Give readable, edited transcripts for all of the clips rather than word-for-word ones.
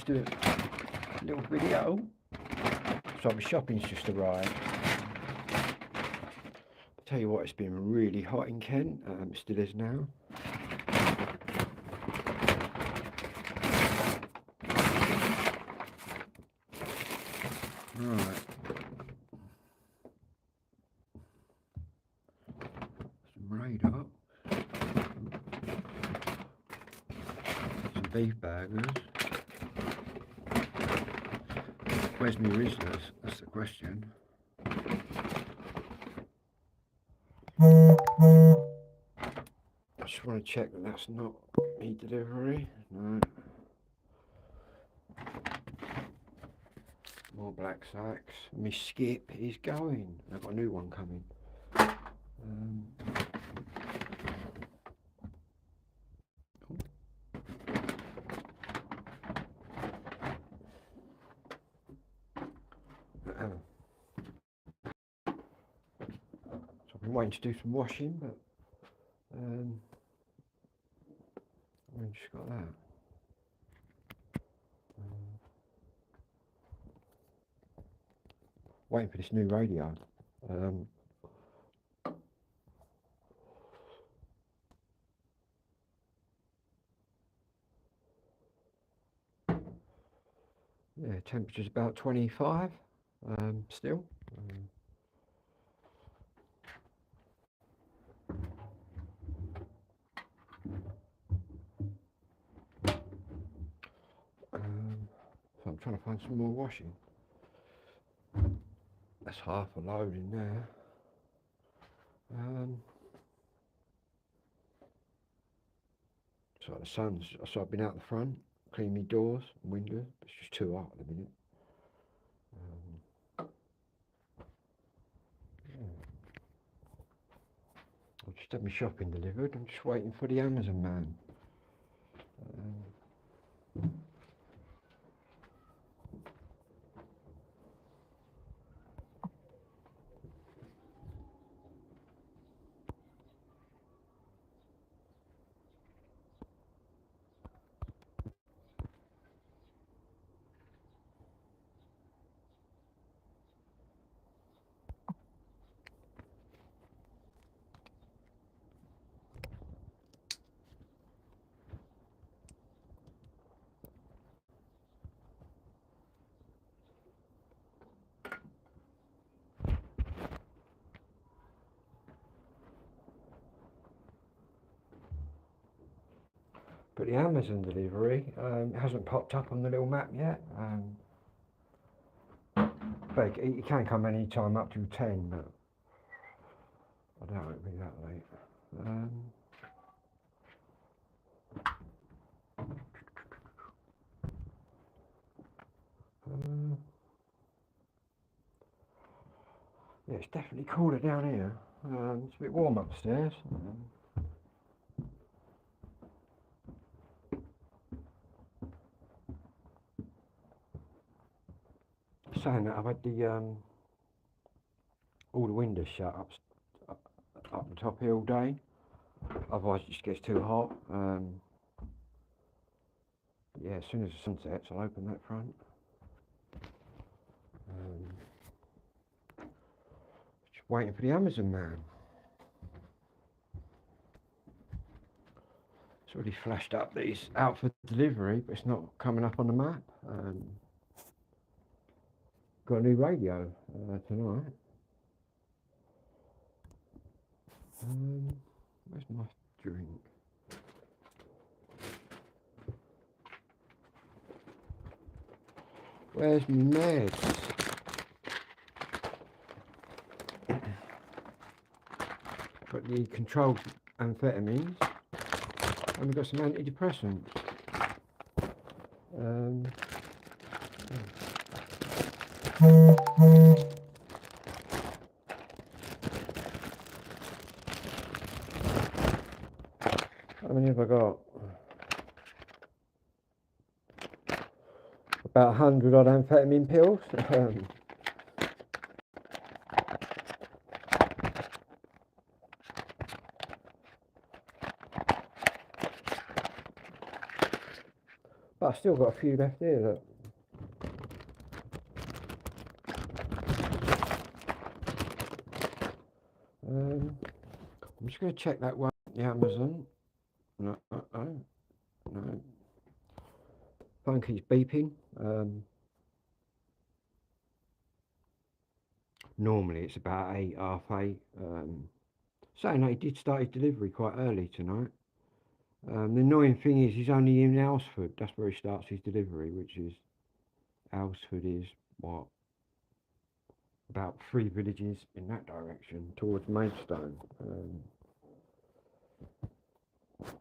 just do a little video. So my shopping's just arrived. I'll tell you what, it's been really hot in Kent. It still is now. Right. Some radar. Some beef burgers. Where's my Rizzlers? That's the question. I just want to check that that's not meat delivery. No. More black sacks. My skip is going. I've got a new one coming. So I've been waiting to do some washing, but I've just got that. Waiting for this new radio. Yeah, temperature's about 25 still. So I'm trying to find some more washing. That's half a load in there. So the sun's, so I've been out the front, cleaned my doors and windows. It's just too hot at the minute. I've just had my shopping delivered. I'm just waiting for the Amazon man. But the Amazon delivery hasn't popped up on the little map yet. But it can come any time up to 10, but I doubt it'll be that late. Yeah, it's definitely cooler down here. It's a bit warm upstairs. Saying that, I've had the all the windows shut up the top here all day. Otherwise, it just gets too hot. Yeah, as soon as the sun sets, I'll open that front. Just waiting for the Amazon man. It's already flashed up that it's out for delivery, but it's not coming up on the map. Got a new radio tonight. Where's my drink? Where's my meds? Got the controlled amphetamines, and we've got some antidepressants. How many have I got? About 100 odd amphetamine pills. But I've still got a few left here, look. I'm just going to check that one, the Amazon. No, no. Phone keeps beeping. Normally it's about 8, half 8. Saying that he did start his delivery quite early tonight. The annoying thing is he's only in Alresford. That's where he starts his delivery, which is Alresford is what, about 3 villages in that direction towards Maidstone. But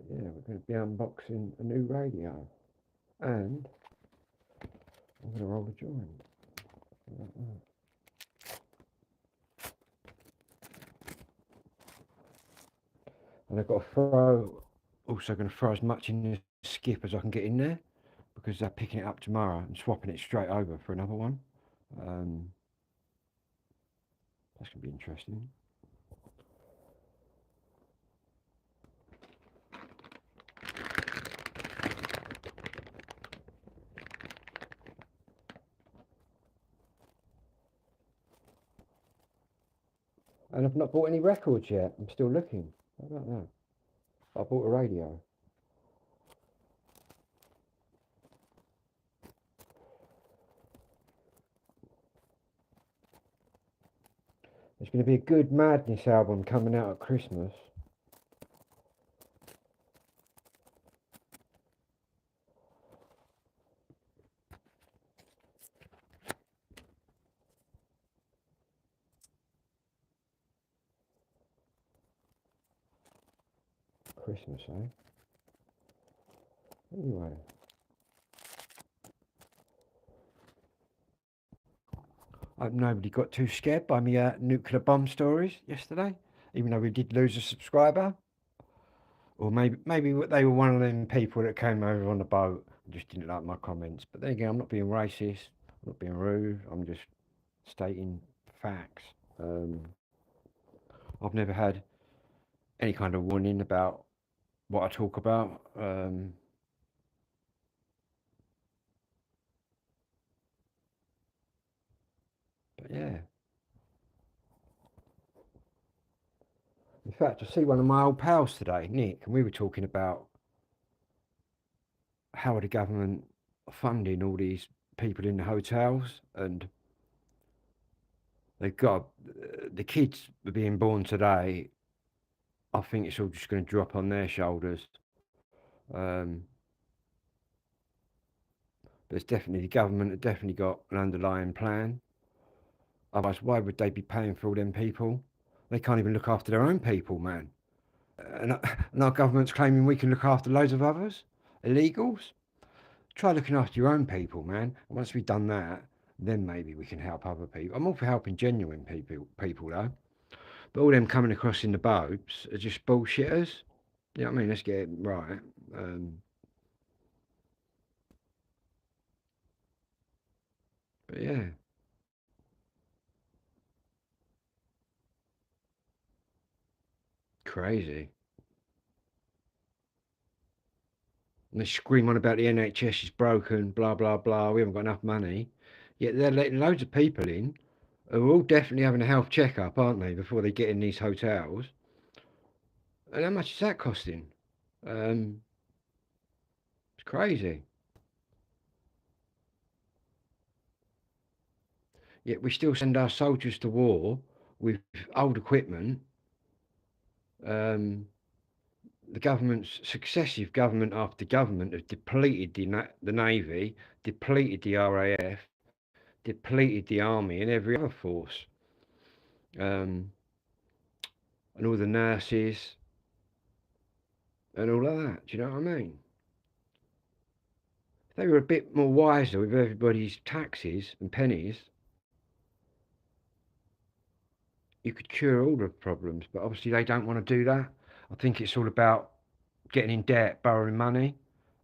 yeah, we're going to be unboxing a new radio, and I'm going to roll a joint. And I've got to throw, also going to throw as much in the skip as I can get in there, because they're picking it up tomorrow and swapping it straight over for another one. That's going to be interesting. And I've not bought any records yet. I'm still looking. How about that? I bought a radio. There's going to be a good Madness album coming out at Christmas. Christmas, eh? Anyway. I hope nobody got too scared by me nuclear bomb stories yesterday, even though we did lose a subscriber. Or maybe they were one of them people that came over on the boat and just didn't like my comments. But then again, I'm not being racist, I'm not being rude, I'm just stating facts. I've never had any kind of warning about what I talk about. But yeah. In fact, I see one of my old pals today, Nick, and we were talking about how the government funding all these people in the hotels, and they've got the kids are being born today. I think it's all just going to drop on their shoulders. But it's definitely, the government have definitely got an underlying plan. Otherwise, why would they be paying for all them people? They can't even look after their own people, man. And our government's claiming we can look after loads of others, illegals. Try looking after your own people, man. And once we've done that, then maybe we can help other people. I'm all for helping genuine people though. But all them coming across in the boats are just bullshitters. You know what I mean? Let's get it right. But yeah, crazy. And they scream on about the NHS is broken, blah, blah, blah. We haven't got enough money. Yet they're letting loads of people in who are all definitely having a health checkup, aren't they, before they get in these hotels? And how much is that costing? Um, it's crazy. Yet we still send our soldiers to war with old equipment. The government's successive government after government have depleted the Navy, depleted the RAF, depleted the Army and every other force. And all the nurses and all of that. Do you know what I mean? If they were a bit more wiser with everybody's taxes and pennies, you could cure all the problems. But obviously, they don't want to do that. I think it's all about getting in debt, borrowing money,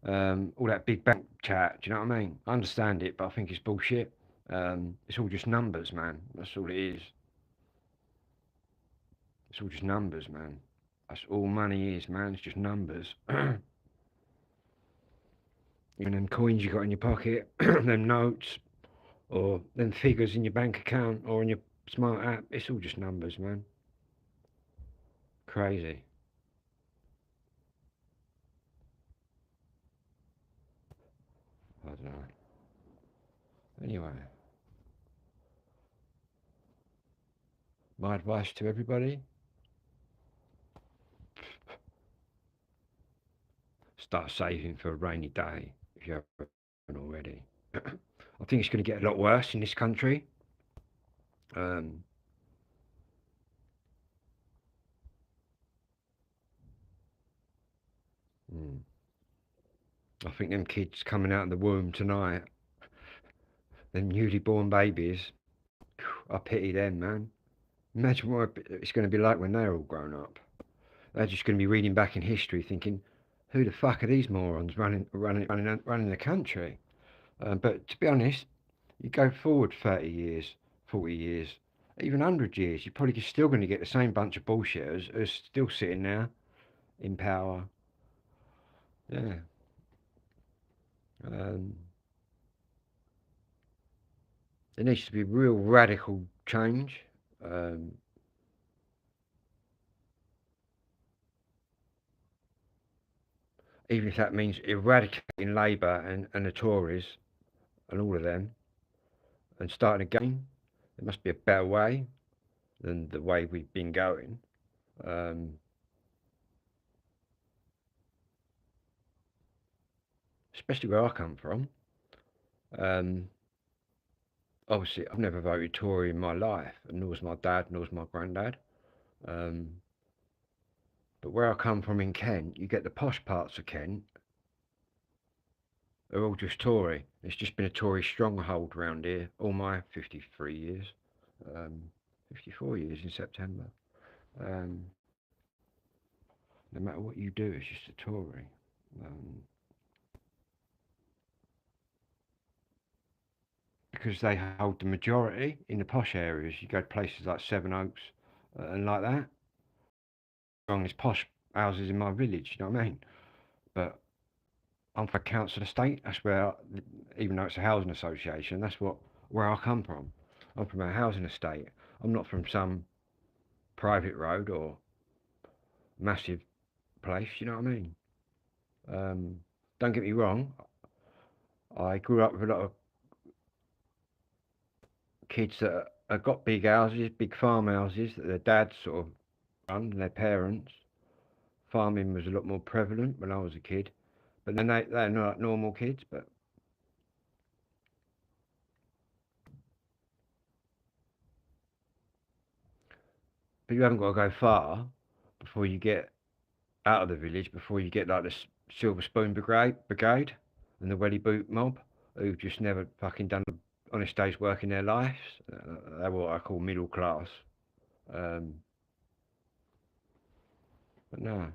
all that big bank chat. Do you know what I mean? I understand it, but I think it's bullshit. It's all just numbers, man. That's all it is. It's all just numbers, man. That's all money is, man. It's just numbers. And them coins you got in your pocket, them notes, or them figures in your bank account or in your smart app, it's all just numbers, man. Crazy. I don't know. Anyway, my advice to everybody, start saving for a rainy day if you haven't already. I think it's going to get a lot worse in this country. Um, mm, I think them kids coming out of the womb tonight, them newly born babies, I pity them, man. Imagine what it's going to be like when they're all grown up. They're just going to be reading back in history, thinking, "Who the fuck are these morons running the country?" But to be honest, you go forward 30 years, 40 years, even 100 years, you're probably still going to get the same bunch of bullshitters who's still sitting there in power. Yeah. Um, there needs to be real radical change. Um, Even if that means eradicating Labour and the Tories and all of them and starting again. There must be a better way than the way we've been going. Um, Especially where I come from. Um, Obviously, I've never voted Tory in my life, and nor's my dad, nor's my granddad. Um, but where I come from in Kent, you get the posh parts of Kent are all just Tory. It's just been a Tory stronghold around here all my 53 years, 54 years in September. Um, no matter what you do, it's just a Tory. Um, because they hold the majority in the posh areas. You go to places like Sevenoaks and like that. Strongest posh houses in my village, you know what I mean? But I'm for council estate. That's where, even though it's a housing association, that's where I come from. I'm from a housing estate. I'm not from some private road or massive place. You know what I mean? Um, don't get me wrong. I grew up with a lot of kids that have got big houses, big farmhouses that their dads sort of run, and their parents. Farming was a lot more prevalent when I was a kid, but then they're not normal kids. But you haven't got to go far before you get out of the village, before you get like the Silver Spoon Brigade and the Welly Boot mob, who've just never fucking done an honest day's work in their lives. They're what I call middle class. Um, but no,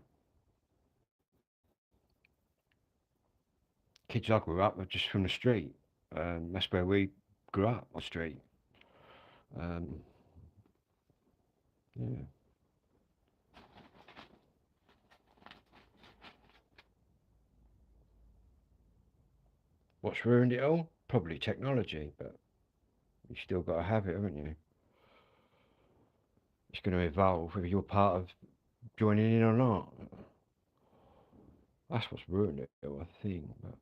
kids I grew up were just from the street. That's where we grew up, on the street. Um, yeah. What's ruined it all? Probably technology, but you still got to have it, haven't you? It's going to evolve whether you're part of joining in or not. That's what's ruined it, I think. But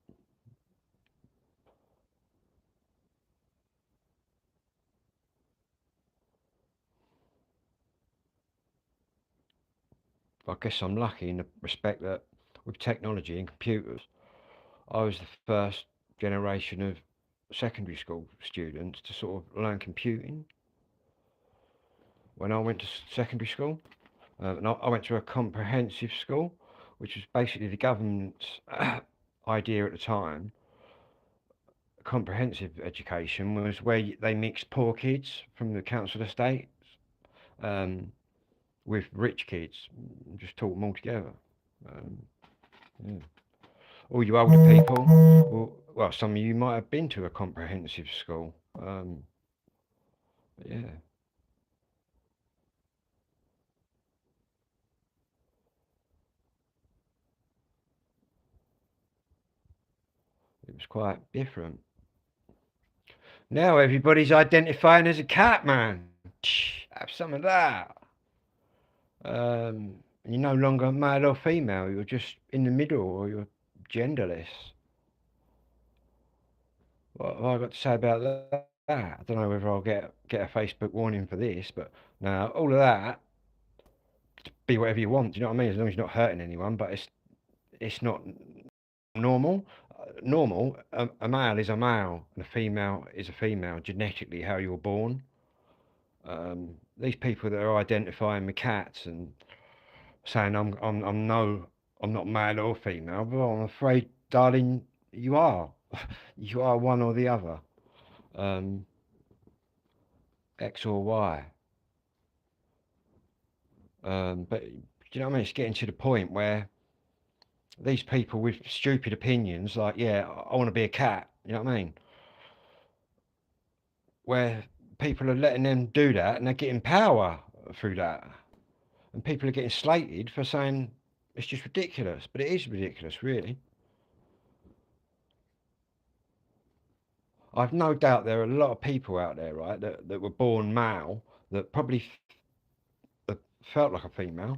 I guess I'm lucky in the respect that with technology and computers, I was the first generation of secondary school students to sort of learn computing when I went to secondary school. And I went to a comprehensive school, which was basically the government's idea at the time. Comprehensive education was where they mixed poor kids from the council estates um, with rich kids, just taught them all together. Um, yeah. All you older people, well, some of you might have been to a comprehensive school. But yeah, was quite different. Now everybody's identifying as a cat, man. Have some of that. You're no longer male or female. You're just in the middle, or you're genderless. What have I got to say about that? I don't know whether I'll get a Facebook warning for this, but no, all of that. Be whatever you want. Do you know what I mean? As long as you're not hurting anyone, but it's not normal. Normal. A male is a male, and a female is a female. Genetically, how you're born. These people that are identifying with cats and saying I'm not male or female, but I'm afraid, darling, you are. You are one or the other, um, X or Y. But do you know what I mean? It's getting to the point where these people with stupid opinions, like, yeah, I want to be a cat. You know what I mean? Where people are letting them do that, and they're getting power through that, and people are getting slated for saying it's just ridiculous. But it is ridiculous, really. I've no doubt there are a lot of people out there, right, that were born male that probably felt like a female,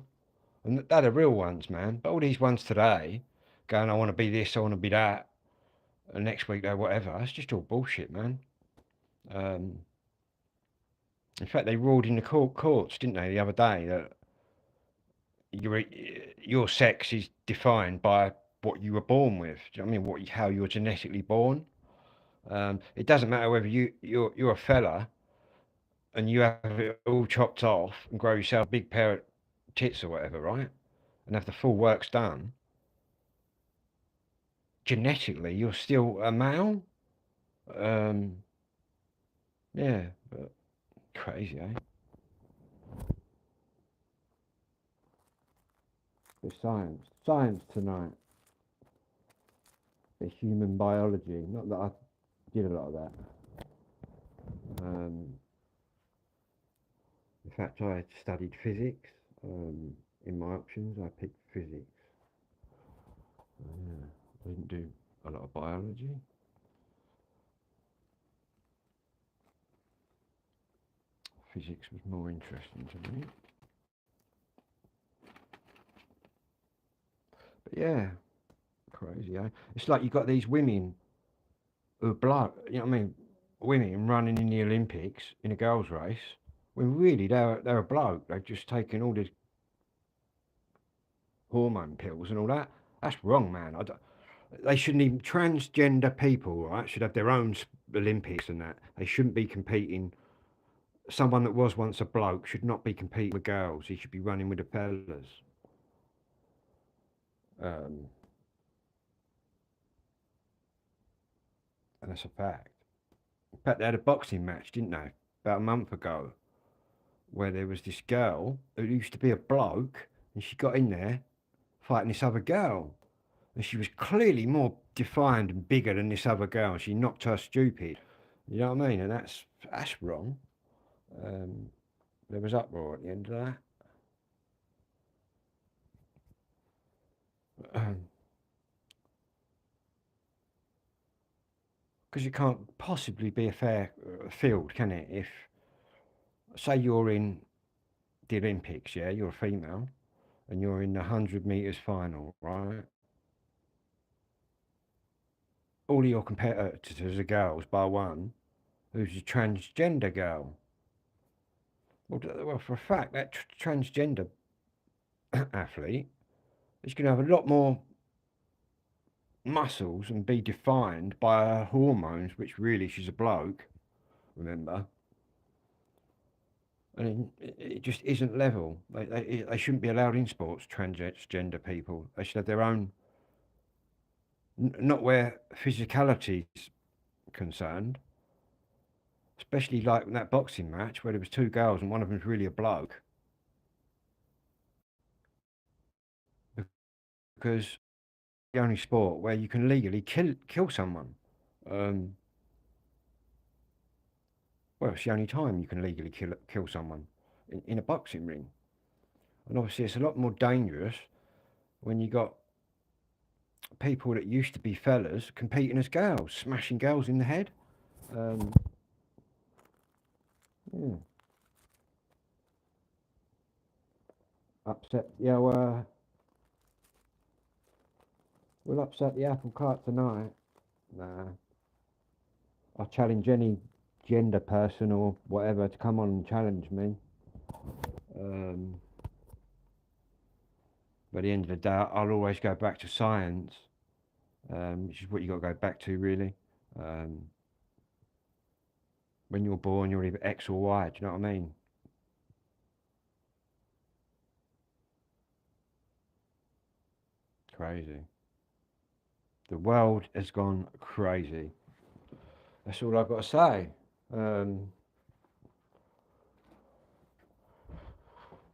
and they're the real ones, man. But all these ones today going, I want to be this, I want to be that, and next week they're whatever. It's just all bullshit, man. Um, in fact, they ruled in the courts, didn't they, the other day, that your your sex is defined by what you were born with. Do you know what I mean? How you're genetically born. It doesn't matter whether you're a fella and you have it all chopped off and grow yourself a big pair of tits or whatever, right? And have the full works done. Genetically, you're still a male. Um, yeah, but crazy, eh? It's science tonight. It's human biology. Not that I did a lot of that. In fact, I studied physics. In my options, I picked physics. Yeah, I didn't do a lot of biology. Physics was more interesting to me. But yeah, crazy, eh? It's like you've got these women who are you know what I mean? Women running in the Olympics in a girls' race, when really they're a bloke. They've just taken all these hormone pills and all that. That's wrong, man. They shouldn't even, transgender people, right, should have their own Olympics and that. They shouldn't be competing. Someone that was once a bloke should not be competing with girls. He should be running with the fellas. Um, and that's a fact. In fact, they had a boxing match, didn't they, about a month ago, where there was this girl who used to be a bloke, and she got in there fighting this other girl. And she was clearly more defined and bigger than this other girl. She knocked her stupid. You know what I mean? And that's wrong. Um, there was uproar at the end of that. Because it can't possibly be a fair field, can it? If, say, you're in the Olympics, yeah, you're a female, and you're in the 100 meters final, right? All of your competitors are girls, bar one, who's a transgender girl. Well, for a fact, that transgender athlete is going to have a lot more muscles and be defined by her hormones, which really she's a bloke, remember? And it just isn't level. They shouldn't be allowed in sports, transgender people. They should have their own, not where physicality is concerned, especially like in that boxing match where there was two girls and one of them was really a bloke. Because the only sport where you can legally kill someone. Um, well, it's the only time you can legally kill someone in a boxing ring. And obviously, it's a lot more dangerous when you got people that used to be fellas competing as girls, smashing girls in the head. Um, yeah. Upset. Yeah, we'll upset the apple cart tonight. Nah, I'll challenge any gender person or whatever to come on and challenge me. Um, but at the end of the day, I'll always go back to science, which is what you got to go back to, really. Um, when you're born, you're either X or Y. Do you know what I mean? Crazy. The world has gone crazy. That's all I've got to say. Um,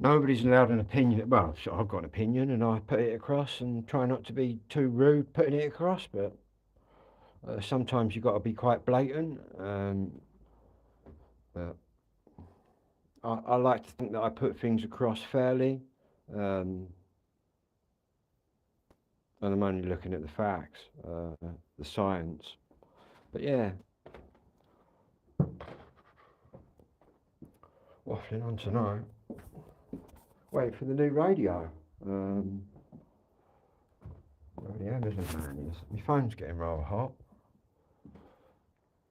Nobody's allowed an opinion. Well, sure, I've got an opinion and I put it across and try not to be too rude putting it across, but sometimes you've got to be quite blatant. But I like to think that I put things across fairly, um, and I'm only looking at the facts, the science. But yeah, waffling on tonight. Wait for the new radio. Where the Amazon man is. My phone's getting rather hot.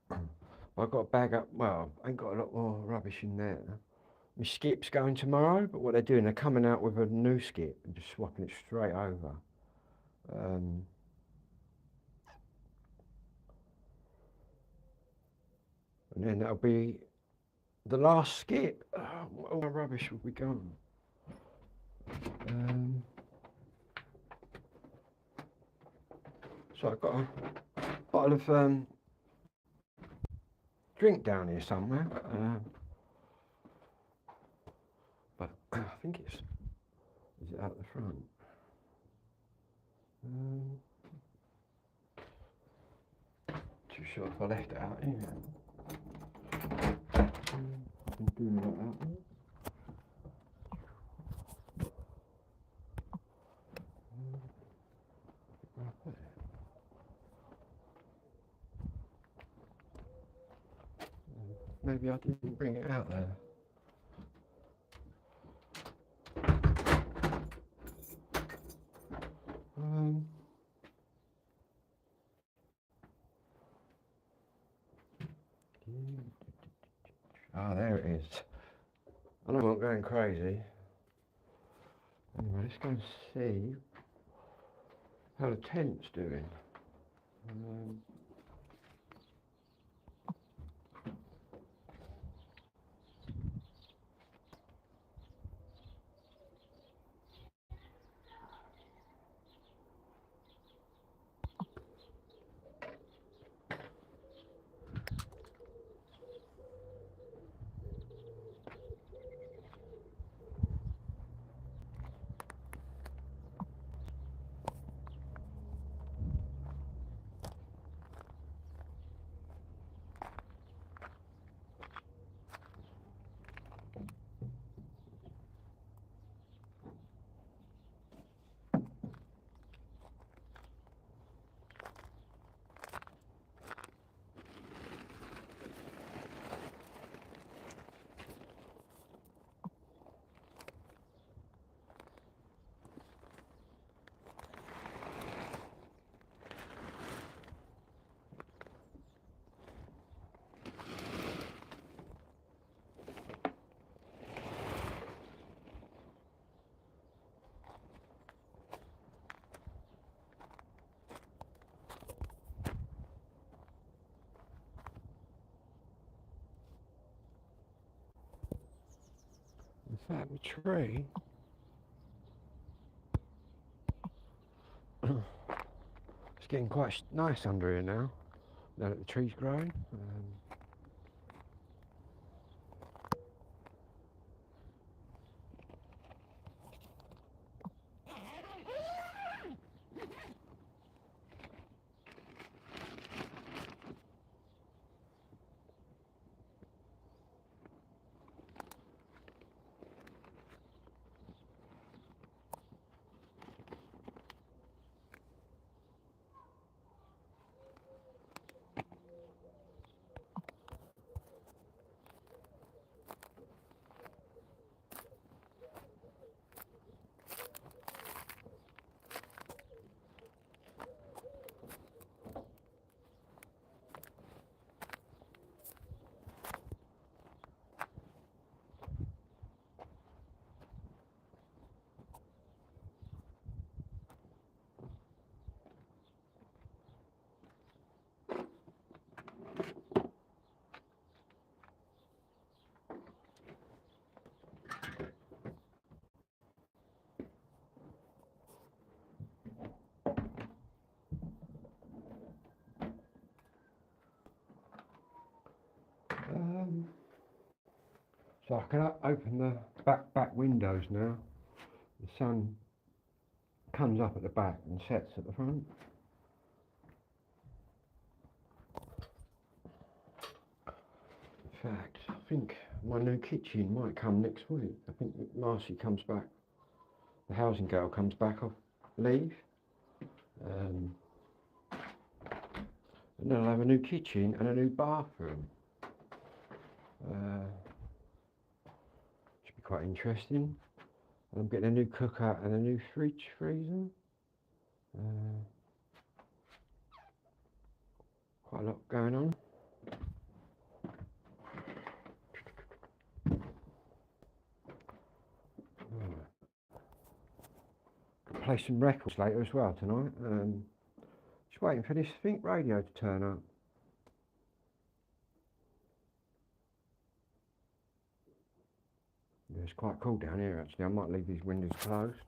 I've got a bag up. Well, I ain't got a lot more rubbish in there. My skip's going tomorrow, but what they're doing, they're coming out with a new skip and just swapping it straight over. Um, and then that'll be the last skip. What all my rubbish will be gone. Um, so I've got a bottle of drink down here somewhere. But I think it's. Is it out the front? Um, Too sure if I left it out here. I've been doing that out here. Where I put it? Maybe I didn't bring it out there. Ah, there it is. I know I'm not going crazy. Anyway, let's go and see how the tent's doing. Um, in fact, the tree. It's getting quite nice under here now. Now that the tree's growing. So I can open the back windows now. The sun comes up at the back and sets at the front. In fact, I think my new kitchen might come next week. I think Marcy comes back, the housing girl comes back off leave. And then I'll have a new kitchen and a new bathroom. Should be quite interesting. And I'm getting a new cooker and a new freezer. Quite a lot going on. Play some records later as well tonight. Just waiting for this Think radio to turn up. Yeah, it's quite cool down here actually. I might leave these windows closed.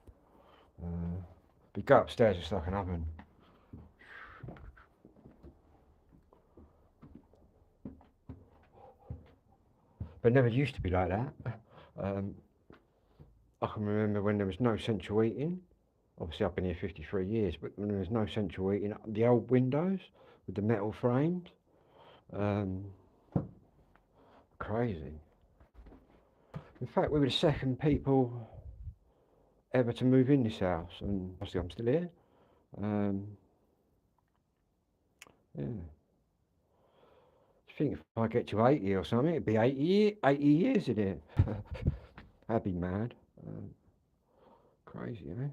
But go upstairs, it's like an oven. But it never used to be like that. I can remember when there was no central heating. Obviously I've been here 53 years, but when there was no central heating, the old windows with the metal frames, crazy. In fact, we were the second people ever to move in this house, and obviously I'm still here. Yeah. I think if I get to 80 or something, it'd be 80 years in here. That'd be mad. Crazy, eh?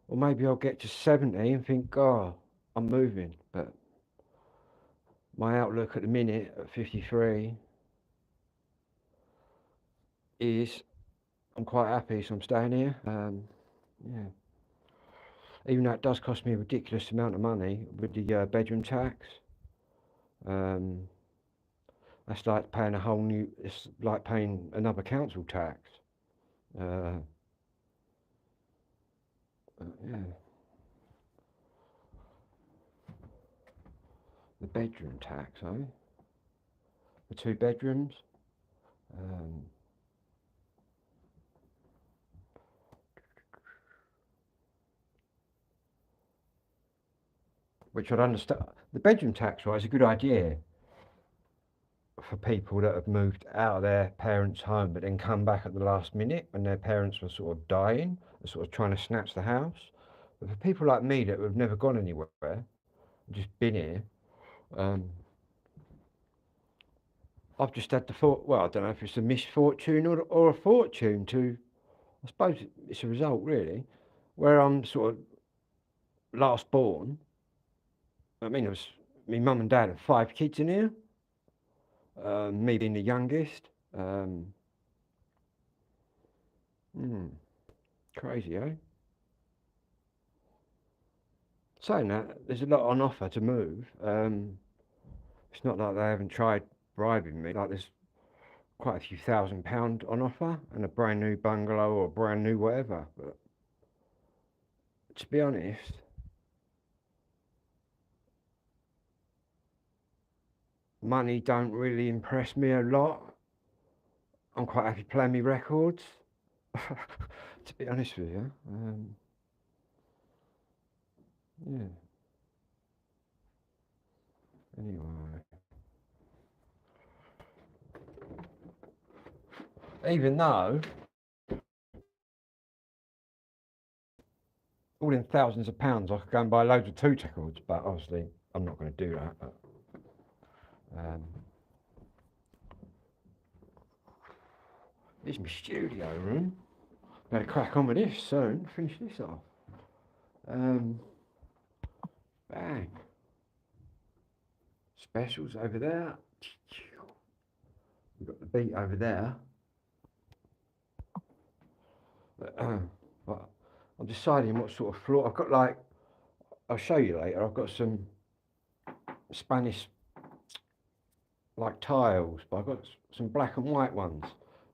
Or maybe I'll get to 70 and think, oh, I'm moving. But my outlook at the minute at 53 is I'm quite happy, so I'm staying here. Yeah. Even though it does cost me a ridiculous amount of money with the bedroom tax. That's like paying a whole new, it's like paying another council tax. Yeah. The bedroom tax, eh? The 2 bedrooms. Which I'd understand. The bedroom tax, right, is a good idea for people that have moved out of their parents' home but then come back at the last minute when their parents were sort of dying, sort of trying to snatch the house. But for people like me that have never gone anywhere, just been here, I've just had the thought, well, I don't know if it's a misfortune or a fortune to, I suppose it's a result really, where I'm sort of last born. I mean, my mum and dad have 5 kids in here, me being the youngest. Crazy, eh? Saying that, there's a lot on offer to move. It's not like they haven't tried bribing me. Like there's quite a few £1,000 on offer and a brand new bungalow or brand new whatever. But to be honest, money don't really impress me a lot. I'm quite happy playing me records. To be honest with you, yeah. Anyway, even though all in thousands of pounds, I could go and buy loads of 2 records, but obviously I'm not going to do that. But, this is my studio room. Better crack on with this soon. Finish this off. Bang. Specials over there. We've got the beat over there. But I'm deciding what sort of floor. I've got like, I'll show you later, I've got some Spanish like tiles, but I've got some black and white ones.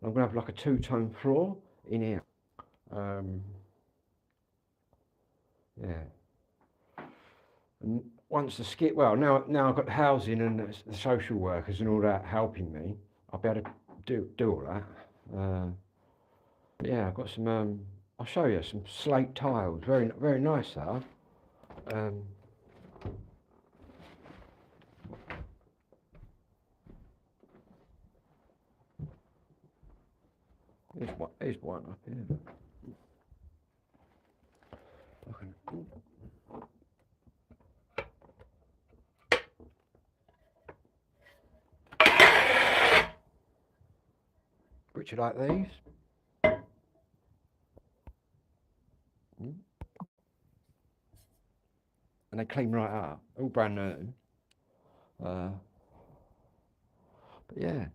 I'm going to have like a 2-tone floor in here. Yeah. And once the skip, well, now I've got the housing and the social workers and all that helping me. I'll be able to do all that. Yeah, I've got some. I'll show you some slate tiles. Very nice that are. Here's one up here. Would you like these? And they clean right up, all brand new. But yeah,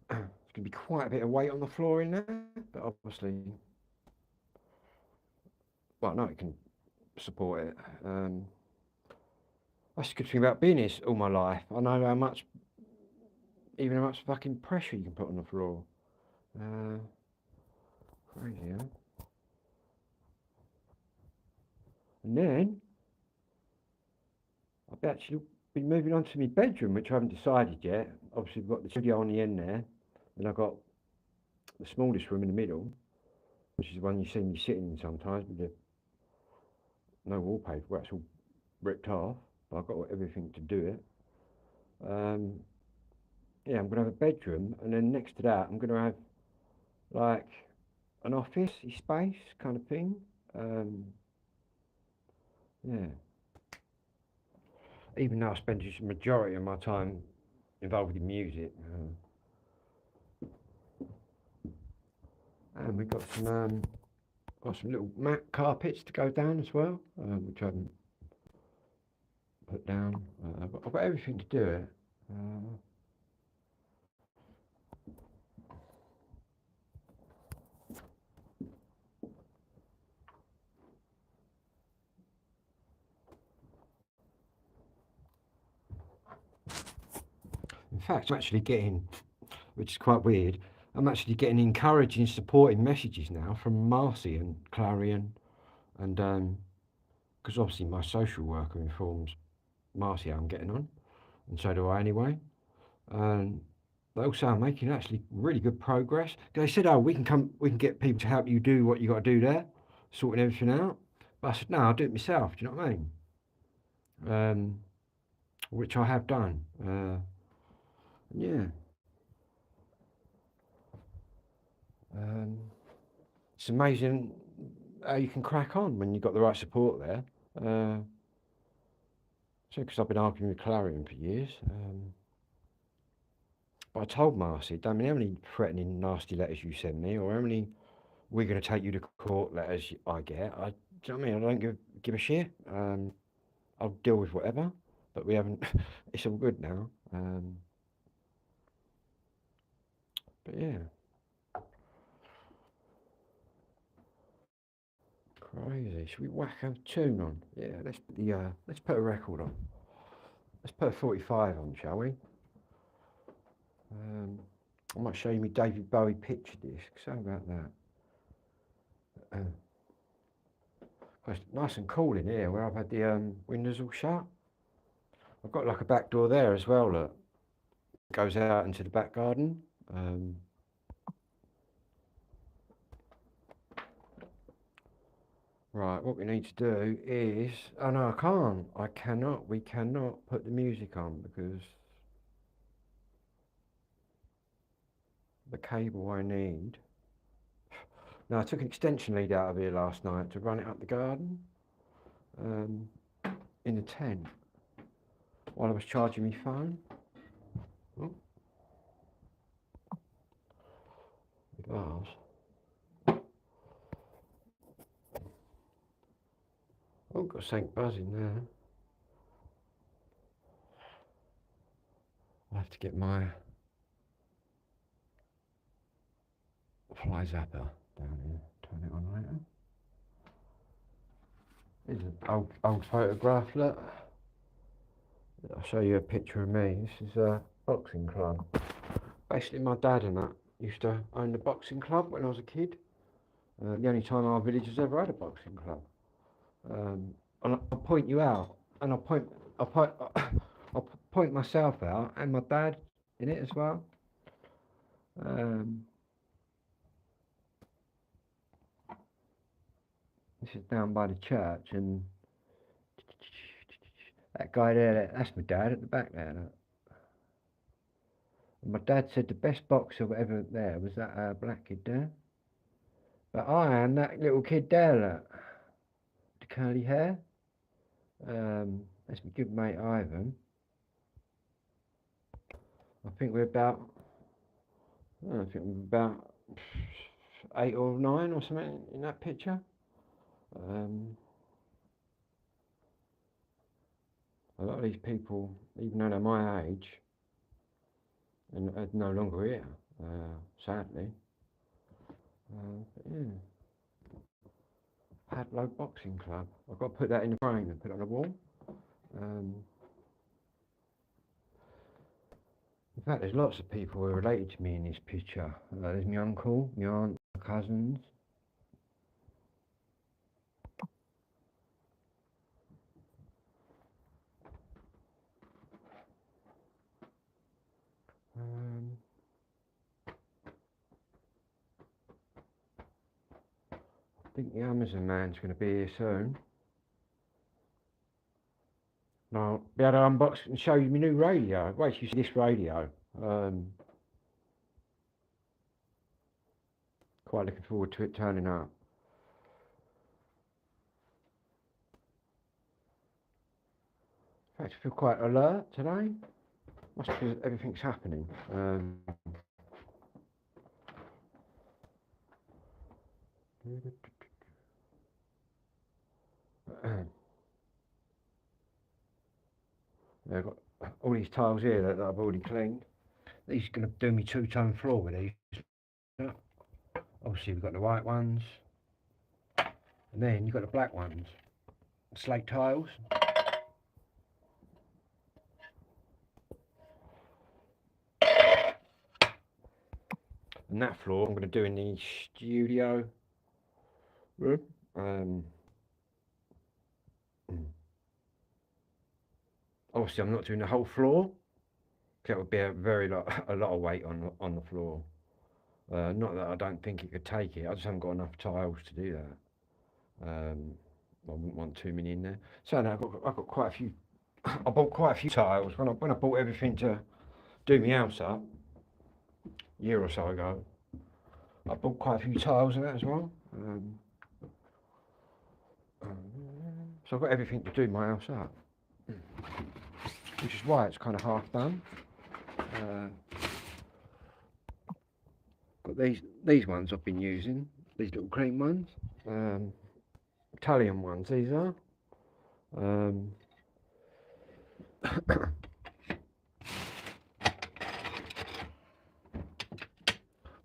there's going to be quite a bit of weight on the floor in there, but obviously, well, no, it can support it. That's the good thing about being here all my life. I know how much fucking pressure you can put on the floor. Crazy, huh? And then I've actually been moving on to my bedroom, which I haven't decided yet. Obviously, we've got the studio on the end there. Then I've got the smallest room in the middle, which is the one you see me sitting in sometimes with the no wallpaper, where it's all ripped off. But I've got everything to do it. Yeah, I'm going to have a bedroom, and then next to that, I'm going to have like an office space kind of thing. Yeah. Even though I spend just the majority of my time involved in music. And we've got some little mat carpets to go down as well, which I haven't put down. I've got everything to do it. In fact, I'm actually getting, which is quite weird, I'm actually getting encouraging, supporting messages now from Marcy and Clarion, and because obviously my social worker informs Marcy how I'm getting on, and so do I anyway. And they also are making actually really good progress. They said, "Oh, we can get people to help you do what you got to do there, sorting everything out." But I said, "No, I'll do it myself." Do you know what I mean? Which I have done. Yeah. It's amazing how you can crack on when you've got the right support there. So, because I've been arguing with Clarion for years. But I told Marcy, "Damn, how many threatening, nasty letters you send me, or how many we're going to take you to court letters I get. Do you know what I mean? I don't give a shit. I'll deal with whatever, but we haven't, it's all good now. But yeah. Crazy. Should we whack a tune on? Yeah, let's put a record on. Let's put a 45 on, shall we? I might show you my David Bowie picture disc. So about that. It's nice and cool in here where I've had the windows all shut. I've got like a back door there as well that goes out into the back garden. Right, what we need to do is, oh no, we cannot put the music on because the cable I need. Now, I took an extension lead out of here last night to run it up the garden in the tent while I was charging my phone. Oh. With ours. Oh, got something buzzing there. I'll have to get my fly zapper down here, turn it on later. Here's an old photograph, look. I'll show you a picture of me. This is a boxing club. Basically, my dad and that used to own the boxing club when I was a kid. The only time our village has ever had a boxing club. And I'll point you out, and I'll point myself out and my dad in it as well. This is down by the church, and that guy there, that's my dad at the back there. Look. And my dad said the best boxer ever there was that black kid there. But I am that little kid there, look. The curly hair. That's my good mate Ivan. I think we're about, I think we're about 8 or 9 or something in that picture. A lot of these people, even though they're my age, and are no longer here, sadly. Yeah. Hadlow Boxing Club. I've got to put that in the frame and put it on the wall. In fact, there's lots of people who are related to me in this picture. There's my uncle, my aunt, my cousins. I think the Amazon man's going to be here soon. And I'll be able to unbox and show you my new radio. Wait till you see this radio. Quite looking forward to it turning up. In fact, I feel quite alert today. Must be everything's happening. I've got all these tiles here that I've already cleaned. These are going to do me 2-tone floor with these. Obviously we've got the white ones, and then you've got the black ones, slate tiles. And that floor I'm going to do in the studio room. Obviously I'm not doing the whole floor, because that would be a lot of weight on the floor. Not that I don't think it could take it, I just haven't got enough tiles to do that. I wouldn't want too many in there. So now I've got quite a few. I bought quite a few tiles when I bought everything to do my house up a year or so ago. I bought quite a few tiles of that as well. So I've got everything to do my house up, which is why it's kind of half done. Got these ones I've been using, these little cream ones, Italian ones these are.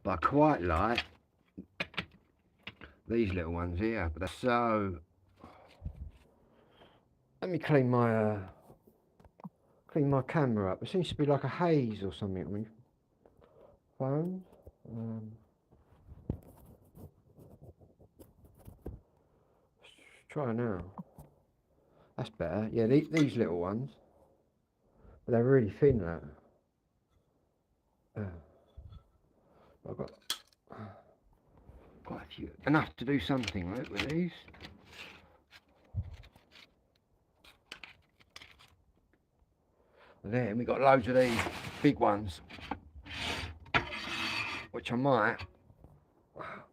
But I quite like these little ones here, but they're so... Let me clean my camera up. There seems to be like a haze or something on my phone. Let's try now. That's better. Yeah, these little ones, but they're really thin. That. I've got quite a few, enough to do something with these. And then we got loads of these big ones, which I might.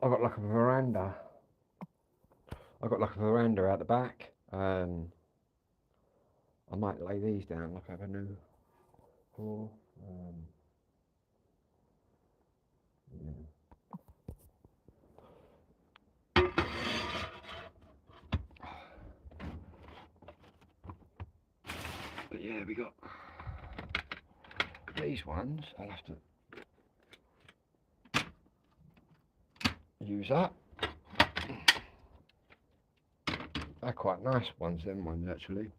I've got like a veranda. I've got like a veranda out the back. I might lay these down like I have a new floor. Yeah. But yeah, we got these ones. I'll have to use up. They're quite nice ones, them ones actually.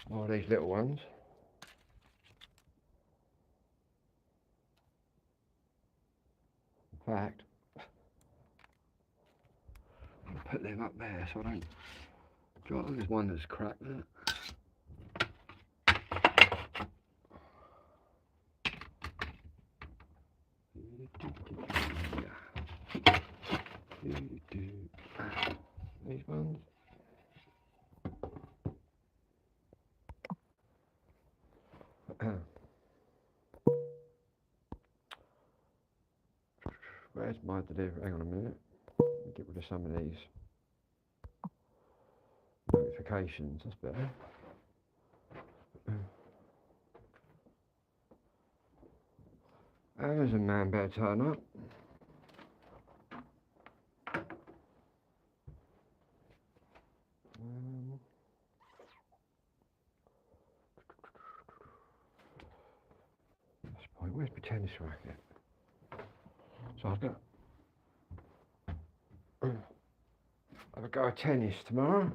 More of these little ones. In fact, put them up there so I don't. Do you know, there's one that's cracked there. These ones. Where's my delivery? Hang on a minute. Get rid of some of these notifications. That's better. Amazon man better turn up. Where's my tennis racket? So I've got a go of tennis tomorrow.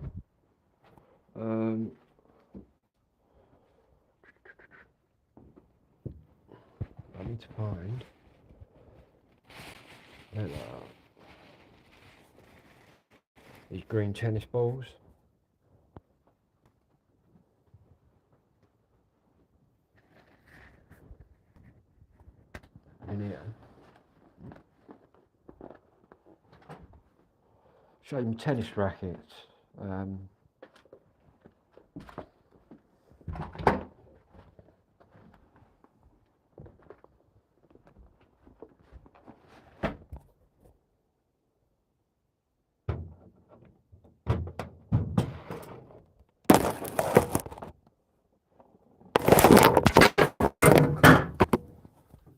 I need to find these green tennis balls. In here. Show you tennis rackets.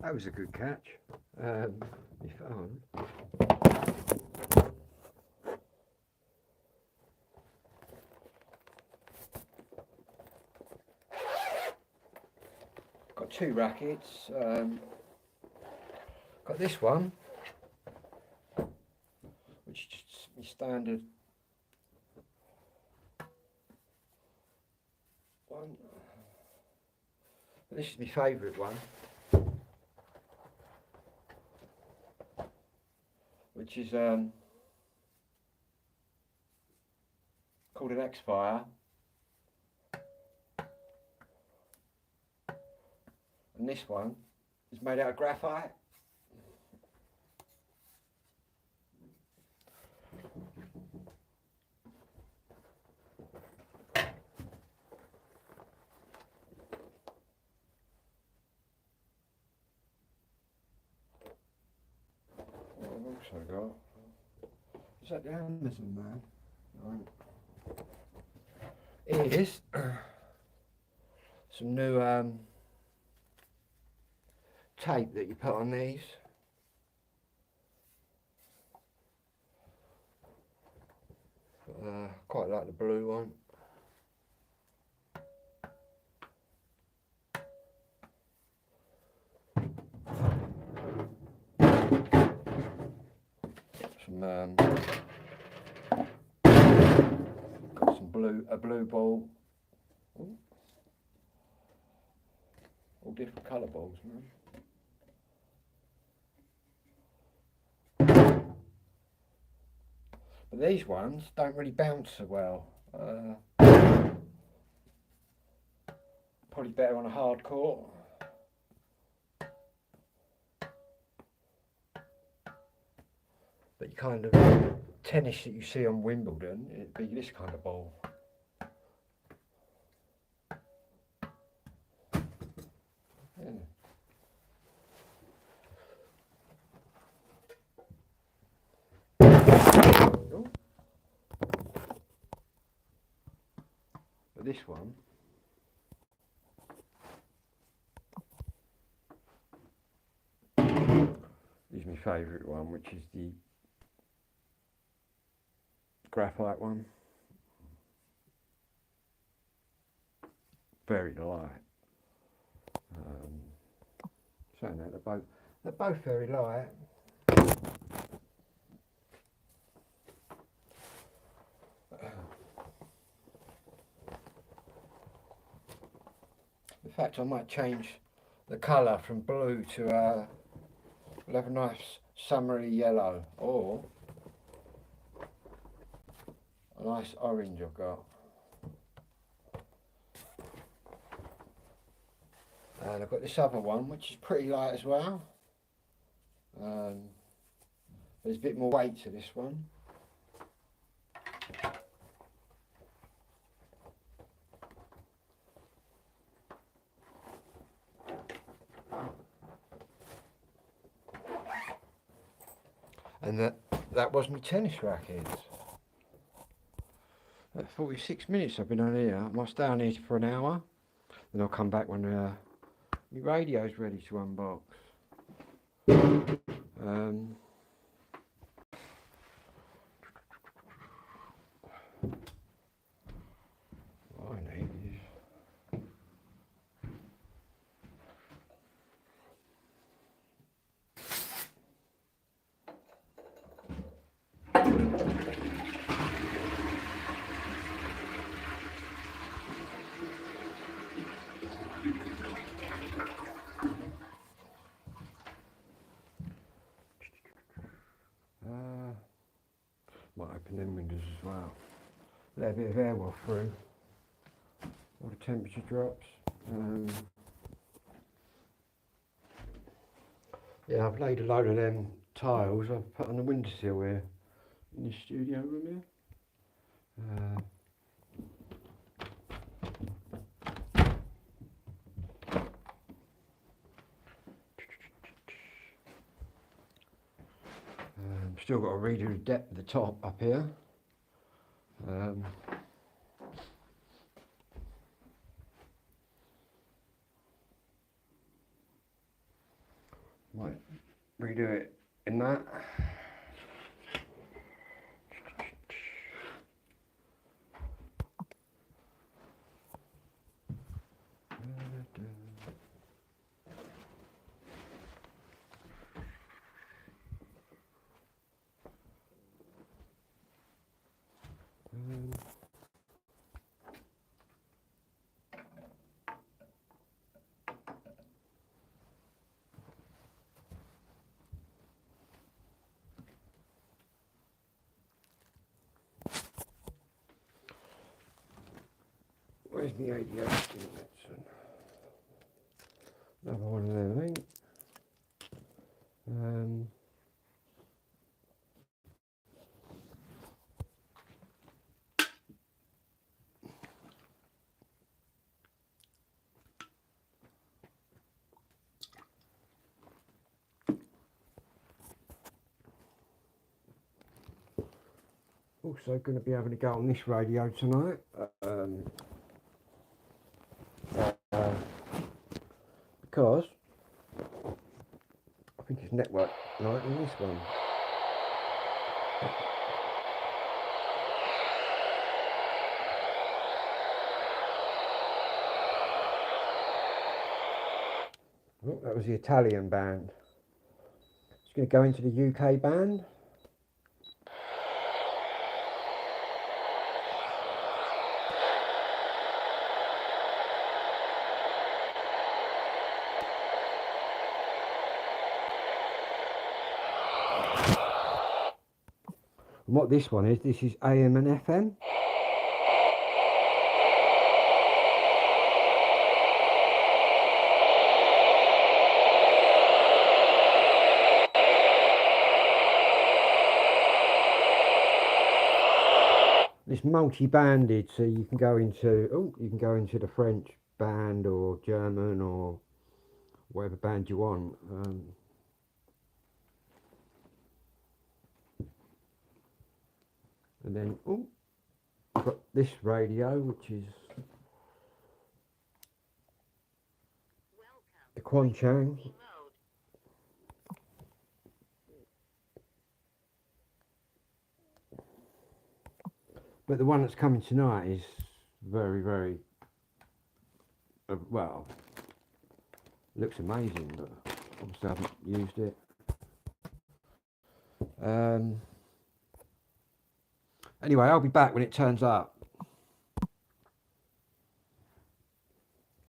That was a good catch. My phone. Got two rackets. Got this one, which is just my standard one. But this is my favourite one, which is called an X-Fire. And this one is made out of graphite. What I've also got is that the Amazon man. Right. Is some new tape that you put on these. Quite like the blue one. Some got some a blue ball. Ooh. All different colour balls, man. But these ones don't really bounce so well. Probably better on a hard court. But you kind of tennis that you see on Wimbledon, it'd be this kind of ball. Yeah. But this one is my favourite one, which is the graphite one. Very light. Saying that they're both very light. In fact, I might change the colour from blue to we'll have a nice summery yellow, or A nice orange I've got. And I've got this other one, which is pretty light as well. There's a bit more weight to this one. And that was my tennis racket. At 46 minutes I've been on here. I must stay on here for an hour. Then I'll come back when my radio's ready to unbox. What I need is might open them windows as well. Let a bit of air waft through. All the temperature drops. Yeah, I've laid a load of them tiles I've put on the windowsill here in the studio room here. Still got to redo the depth of the top up here. Might redo it in that. Where's the ADHD medicine? Another one of them, I think. Also going to be having a go on this radio tonight. Because I think it's network night in this one. Oh, that was the Italian band. It's going to go into the UK band. And what this one is, this is AM and FM. It's multi-banded, so you can go into the French band or German or whatever band you want. And then I've got this radio, which is the Quanchang. But the one that's coming tonight is very, very, well, looks amazing, but obviously I haven't used it. Anyway, I'll be back when it turns up.